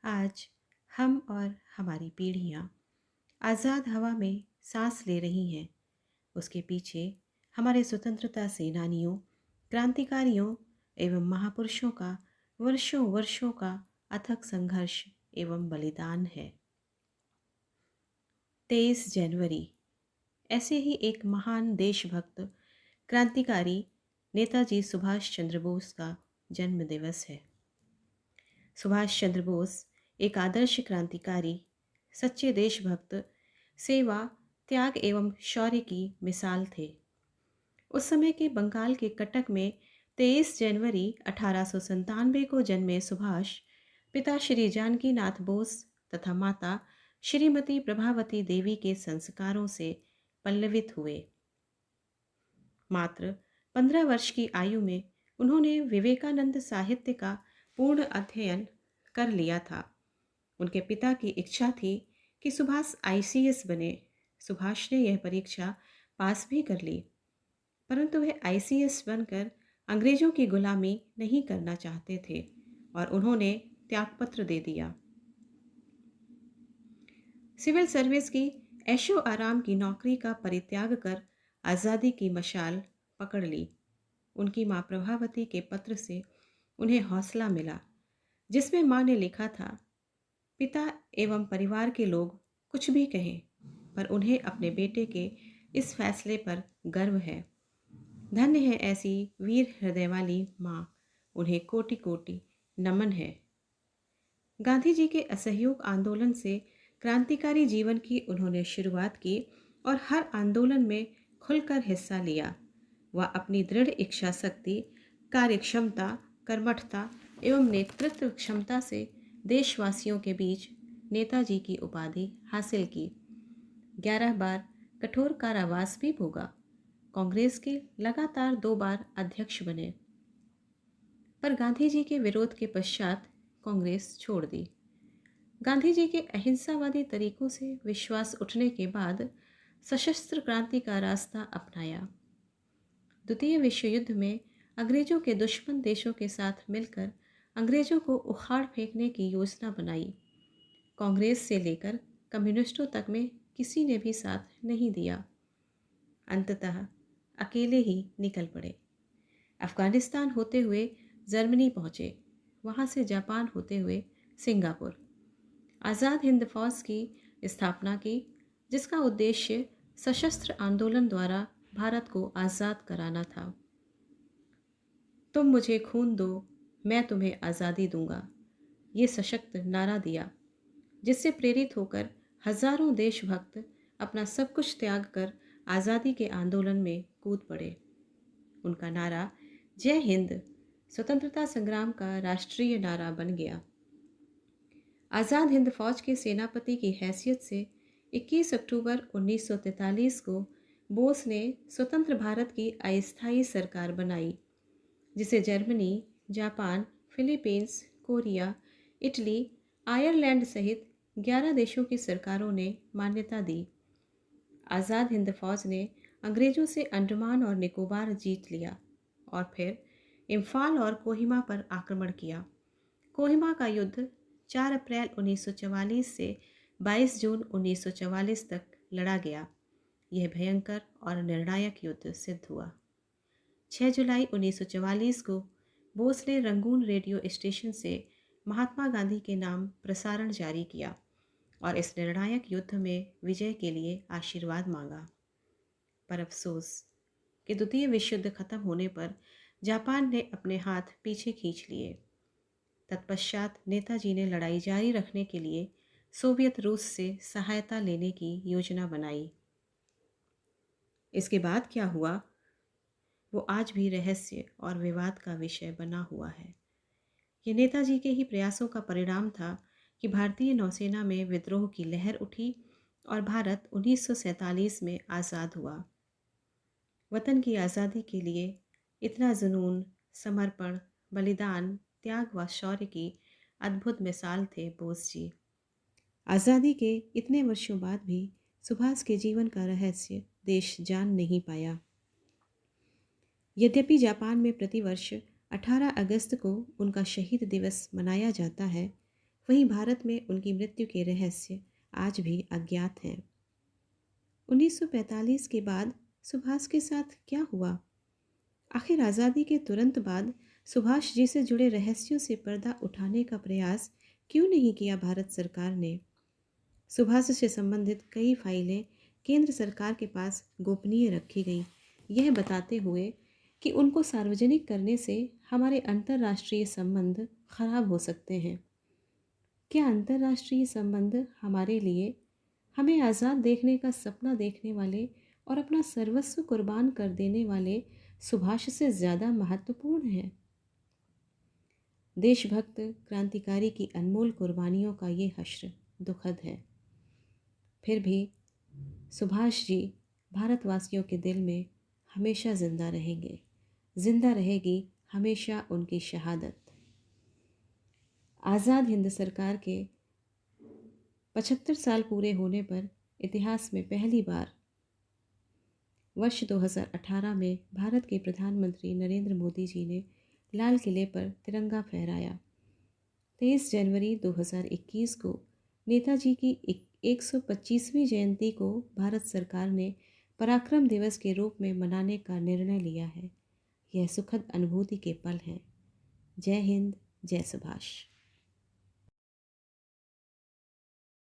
आज हम और हमारी पीढ़ियाँ आज़ाद हवा में सांस ले रही हैं। उसके पीछे हमारे स्वतंत्रता सेनानियों, क्रांतिकारियों एवं महापुरुषों का वर्षों वर्षों का अथक संघर्ष एवं बलिदान है। 23 जनवरी ऐसे ही एक महान देशभक्त क्रांतिकारी नेताजी सुभाष चंद्र बोस का जन्म दिवस है। सुभाष चंद्र बोस एक आदर्श क्रांतिकारी, सच्चे देशभक्त, सेवा, त्याग एवं शौर्य की मिसाल थे। उस समय के बंगाल के कटक में 23 जनवरी 1897 को जन्मे सुभाष पिता श्री जानकी नाथ बोस तथा माता श्रीमती प्रभावती देवी के संस्कारों से पल्लवित हुए। मात्र 15 वर्ष की आयु में उन्होंने विवेकानंद साहित्य का पूर्ण अध्ययन कर लिया था। उनके पिता की इच्छा थी कि सुभाष आईसीएस बने। सुभाष ने यह परीक्षा पास भी कर ली, परंतु वह आईसीएस बनकर अंग्रेजों की गुलामी नहीं करना चाहते थे और उन्होंने त्यागपत्र दे दिया। सिविल सर्विस की ऐशो आराम की नौकरी का परित्याग कर आज़ादी की मशाल पकड़ ली। उनकी माँ प्रभावती के पत्र से उन्हें हौसला मिला, जिसमें माँ ने लिखा था, पिता एवं परिवार के लोग कुछ भी कहें, पर उन्हें अपने बेटे के इस फैसले पर गर्व है। धन्य है ऐसी वीर हृदय वाली माँ, उन्हें कोटि कोटि नमन है। गांधी जी के असहयोग आंदोलन से क्रांतिकारी जीवन की उन्होंने शुरुआत की और हर आंदोलन में खुलकर हिस्सा लिया। वह अपनी दृढ़ इच्छा शक्ति, कार्यक्षमता, कर्मठता एवं नेतृत्व क्षमता से देशवासियों के बीच नेताजी की उपाधि हासिल की। 11 बार कठोर कारावास भी भोगा। कांग्रेस के लगातार 2 बार अध्यक्ष बने, पर गांधी जी के विरोध के पश्चात कांग्रेस छोड़ दी। गांधी जी के अहिंसावादी तरीकों से विश्वास उठने के बाद सशस्त्र क्रांति का रास्ता अपनाया। द्वितीय विश्व युद्ध में अंग्रेजों के दुश्मन देशों के साथ मिलकर अंग्रेजों को उखाड़ फेंकने की योजना बनाई। कांग्रेस से लेकर कम्युनिस्टों तक में किसी ने भी साथ नहीं दिया। अंततः अकेले ही निकल पड़े। अफगानिस्तान होते हुए जर्मनी पहुँचे, वहाँ से जापान होते हुए सिंगापुर। आज़ाद हिंद फौज की स्थापना की, जिसका उद्देश्य सशस्त्र आंदोलन द्वारा भारत को आज़ाद कराना था। तुम मुझे खून दो, मैं तुम्हें आज़ादी दूंगा, ये सशक्त नारा दिया, जिससे प्रेरित होकर हजारों देशभक्त अपना सब कुछ त्याग कर आज़ादी के आंदोलन में कूद पड़े। उनका नारा जय हिंद स्वतंत्रता संग्राम का राष्ट्रीय नारा बन गया। आज़ाद हिंद फौज के सेनापति की हैसियत से 21 अक्टूबर 1943 को बोस ने स्वतंत्र भारत की अस्थायी सरकार बनाई, जिसे Germany, Japan, Philippines, Korea, Italy, Ireland सहित 11 देशों की सरकारों ने मान्यता दी। आज़ाद हिंद फौज ने अंग्रेजों से अंडमान और निकोबार जीत लिया और फिर इम्फाल और कोहिमा पर आक्रमण किया। कोहिमा का युद्ध 4 अप्रैल 1944 से 22 जून 1944 तक लड़ा गया। यह भयंकर और निर्णायक युद्ध सिद्ध हुआ। 6 जुलाई 1944 को बोस ने रंगून रेडियो स्टेशन से महात्मा गांधी के नाम प्रसारण जारी किया और इस निर्णायक युद्ध में विजय के लिए आशीर्वाद मांगा। पर अफसोस कि द्वितीय विश्व युद्ध खत्म होने पर जापान ने अपने हाथ पीछे खींच लिए। तत्पश्चात नेताजी ने लड़ाई जारी रखने के लिए सोवियत रूस से सहायता लेने की योजना बनाई। इसके बाद क्या हुआ, वो आज भी रहस्य और विवाद का विषय बना हुआ है। ये नेताजी के ही प्रयासों का परिणाम था कि भारतीय नौसेना में विद्रोह की लहर उठी और भारत 1947 में आज़ाद हुआ। वतन की आज़ादी के लिए इतना जुनून, समर्पण, बलिदान, त्याग व शौर्य की अद्भुत मिसाल थे बोस जी। आज़ादी के इतने वर्षों बाद भी सुभाष के जीवन का रहस्य देश जान नहीं पाया। यद्यपि जापान में प्रतिवर्ष 18 अगस्त को उनका शहीद दिवस मनाया जाता है, वहीं भारत में उनकी मृत्यु के रहस्य आज भी अज्ञात हैं। 1945 के बाद सुभाष के साथ क्या हुआ? आखिर आज़ादी के तुरंत बाद सुभाष जी से जुड़े रहस्यों से पर्दा उठाने का प्रयास क्यों नहीं किया भारत सरकार ने? सुभाष से संबंधित कई फाइलें केंद्र सरकार के पास गोपनीय रखी गई, यह बताते हुए कि उनको सार्वजनिक करने से हमारे अंतर्राष्ट्रीय संबंध खराब हो सकते हैं। क्या अंतर्राष्ट्रीय संबंध हमारे लिए हमें आज़ाद देखने का सपना देखने वाले और अपना सर्वस्व कुर्बान कर देने वाले सुभाष से ज़्यादा महत्वपूर्ण है? देशभक्त क्रांतिकारी की अनमोल कुर्बानियों का ये हश्र दुखद है। फिर भी सुभाष जी भारतवासियों के दिल में हमेशा जिंदा रहेंगे। जिंदा रहेगी हमेशा उनकी शहादत। आज़ाद हिंद सरकार के 75 साल पूरे होने पर इतिहास में पहली बार वर्ष 2018 में भारत के प्रधानमंत्री नरेंद्र मोदी जी ने लाल किले पर तिरंगा फहराया। 23 जनवरी 2021 को नेताजी की 125वीं जयंती को भारत सरकार ने पराक्रम दिवस के रूप में मनाने का निर्णय लिया है। यह सुखद अनुभूति के पल हैं। जय हिंद, जय सुभाष।